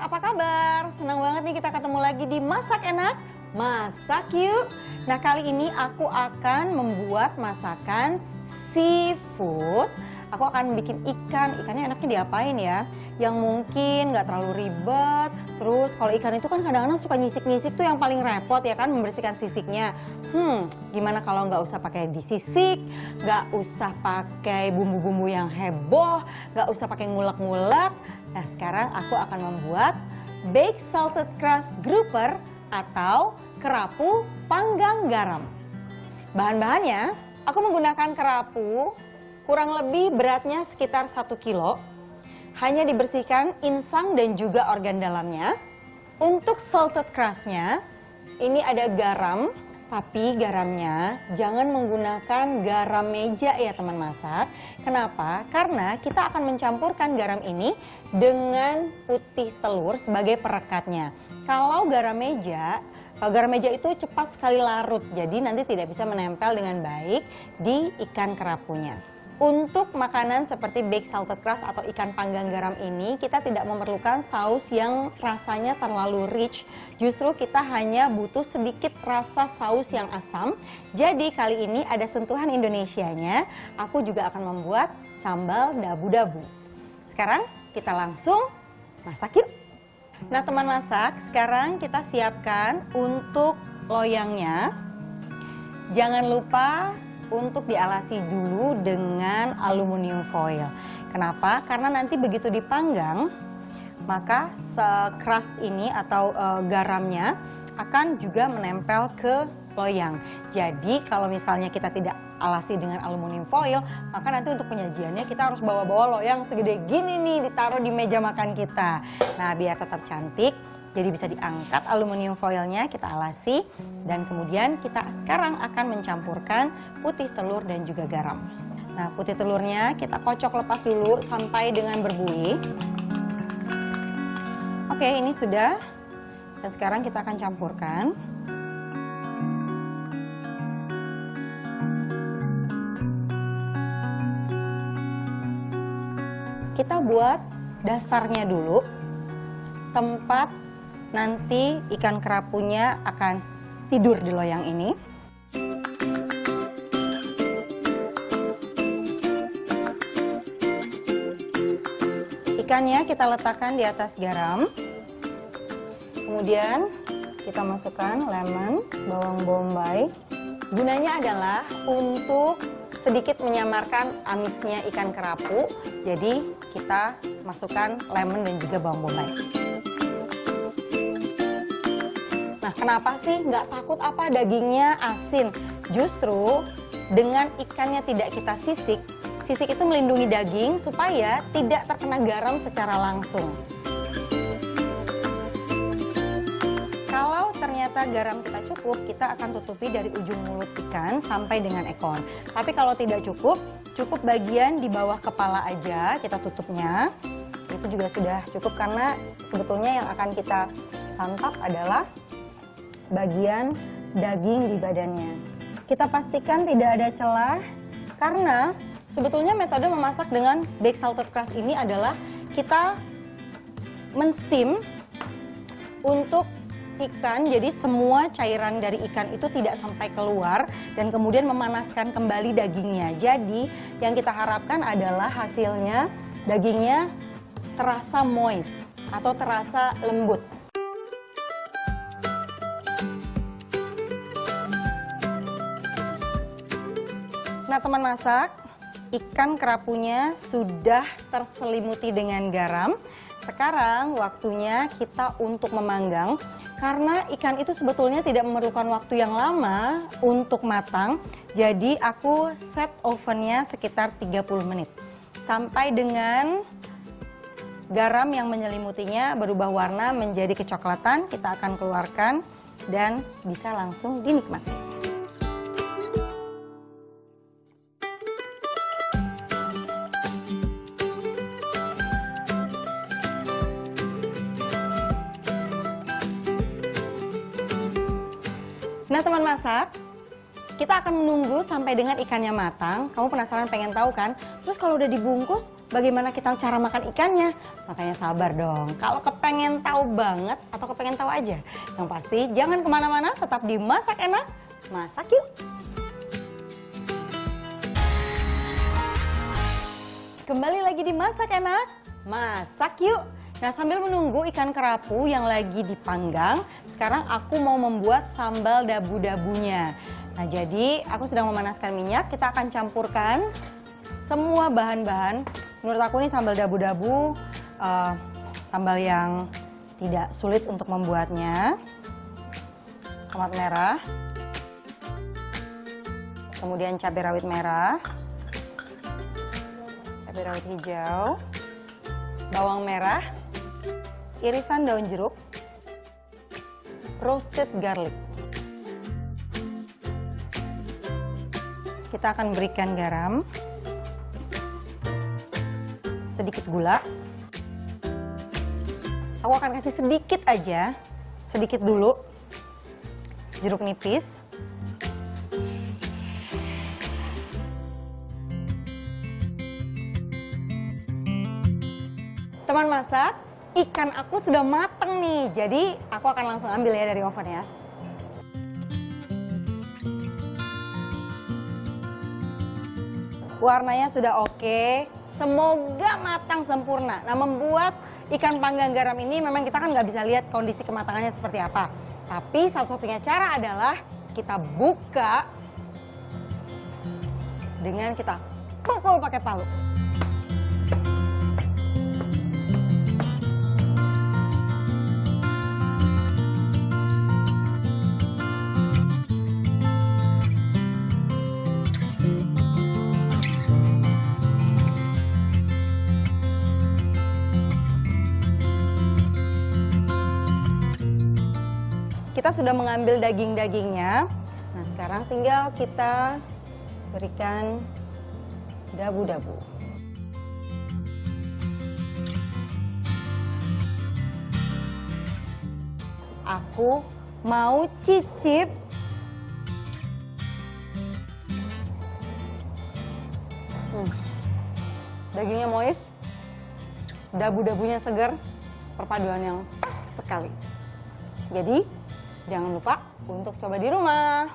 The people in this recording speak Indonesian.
apa kabar? Senang banget nih kita ketemu lagi di Masak Enak, Masak Yuk. Nah, kali ini aku akan membuat masakan seafood. Aku akan bikin ikan. Ikannya enaknya diapain ya? Yang mungkin nggak terlalu ribet. Terus kalau ikan itu kan kadang-kadang suka nyisik-nyisik tuh yang paling repot ya kan, membersihkan sisiknya. Gimana kalau nggak usah pakai disisik, nggak usah pakai bumbu-bumbu yang heboh, nggak usah pakai ngulek-ngulek. Nah, sekarang aku akan membuat baked salted crust grouper atau kerapu panggang garam. Bahan-bahannya, aku menggunakan kerapu kurang lebih beratnya sekitar 1 kilo. Hanya dibersihkan insang dan juga organ dalamnya. Untuk salted crust-nya, ini ada garam, tapi garamnya jangan menggunakan garam meja ya teman masak. Kenapa? Karena kita akan mencampurkan garam ini dengan putih telur sebagai perekatnya. Kalau garam meja itu cepat sekali larut, jadi nanti tidak bisa menempel dengan baik di ikan kerapunya. Untuk makanan seperti baked salted crust atau ikan panggang garam ini, kita tidak memerlukan saus yang rasanya terlalu rich. Justru kita hanya butuh sedikit rasa saus yang asam. Jadi kali ini ada sentuhan Indonesianya, aku juga akan membuat sambal dabu-dabu. Sekarang kita langsung masak yuk. Nah teman masak, sekarang kita siapkan untuk loyangnya. Jangan lupa untuk dialasi dulu dengan aluminium foil. Kenapa? Karena nanti begitu dipanggang, maka crust ini atau garamnya akan juga menempel ke loyang. Jadi kalau misalnya kita tidak alasi dengan aluminium foil, maka nanti untuk penyajiannya kita harus bawa-bawa loyang segede gini nih ditaruh di meja makan kita. Nah, biar tetap cantik, jadi bisa diangkat aluminium foilnya, kita alasi, dan kemudian kita sekarang akan mencampurkan putih telur dan juga garam. Nah, putih telurnya kita kocok lepas dulu sampai dengan berbuih. Oke, ini sudah. Dan sekarang kita akan campurkan. Kita buat dasarnya dulu, tempat nanti ikan kerapunya akan tidur di loyang ini. Ikannya kita letakkan di atas garam. Kemudian kita masukkan lemon, bawang bombay. Gunanya adalah untuk sedikit menyamarkan amisnya ikan kerapu. Jadi kita masukkan lemon dan juga bawang bombay. Nah, kenapa sih nggak takut apa dagingnya asin? Justru dengan ikannya tidak kita sisik, sisik itu melindungi daging supaya tidak terkena garam secara langsung. Kalau ternyata garam kita cukup, kita akan tutupi dari ujung mulut ikan sampai dengan ekor. Tapi kalau tidak cukup, cukup bagian di bawah kepala aja kita tutupnya. Itu juga sudah cukup karena sebetulnya yang akan kita santap adalah bagian daging di badannya. Kita pastikan tidak ada celah karena sebetulnya metode memasak dengan baked salted crust ini adalah kita men-steam untuk ikan, jadi semua cairan dari ikan itu tidak sampai keluar dan kemudian memanaskan kembali dagingnya. Jadi yang kita harapkan adalah hasilnya dagingnya terasa moist atau terasa lembut. Nah teman masak, ikan kerapunya sudah terselimuti dengan garam. Sekarang waktunya kita untuk memanggang. Karena ikan itu sebetulnya tidak memerlukan waktu yang lama untuk matang. Jadi aku set ovennya sekitar 30 menit. Sampai dengan garam yang menyelimutinya berubah warna menjadi kecoklatan, kita akan keluarkan dan bisa langsung dinikmati. Nah teman masak, Kita akan menunggu sampai dengan ikannya matang. Kamu penasaran pengen tahu kan? Terus kalau udah dibungkus, bagaimana kita cara makan ikannya? Makanya sabar dong. Kalau kepengen tahu banget atau kepengen tahu aja, yang pasti jangan kemana-mana, tetap di Masak Enak, Masak Yuk. Kembali lagi di Masak Enak, Masak Yuk. Nah, sambil menunggu ikan kerapu yang lagi dipanggang, sekarang aku mau membuat sambal dabu-dabunya. Nah, jadi aku sedang memanaskan minyak, kita akan campurkan semua bahan-bahan. Menurut aku ini sambal dabu-dabu, sambal yang tidak sulit untuk membuatnya. Tomat merah, kemudian cabai rawit merah, cabai rawit hijau, bawang merah, irisan daun jeruk, roasted garlic. Kita akan berikan garam, sedikit gula. Aku akan kasih sedikit aja, sedikit dulu, jeruk nipis. Teman masak, ikan aku sudah mateng nih, jadi aku akan langsung ambil ya dari oven ya. Warnanya sudah oke, semoga matang sempurna. Nah, membuat ikan panggang garam ini memang kita kan nggak bisa lihat kondisi kematangannya seperti apa. Tapi satu-satunya cara adalah kita buka dengan kita pukul pakai palu. Kita sudah mengambil daging-dagingnya. Nah, sekarang tinggal kita berikan dabu-dabu. Aku mau cicip. Dagingnya moist, dabu-dabunya segar, perpaduan yang pas sekali. Jadi, jangan lupa untuk coba di rumah.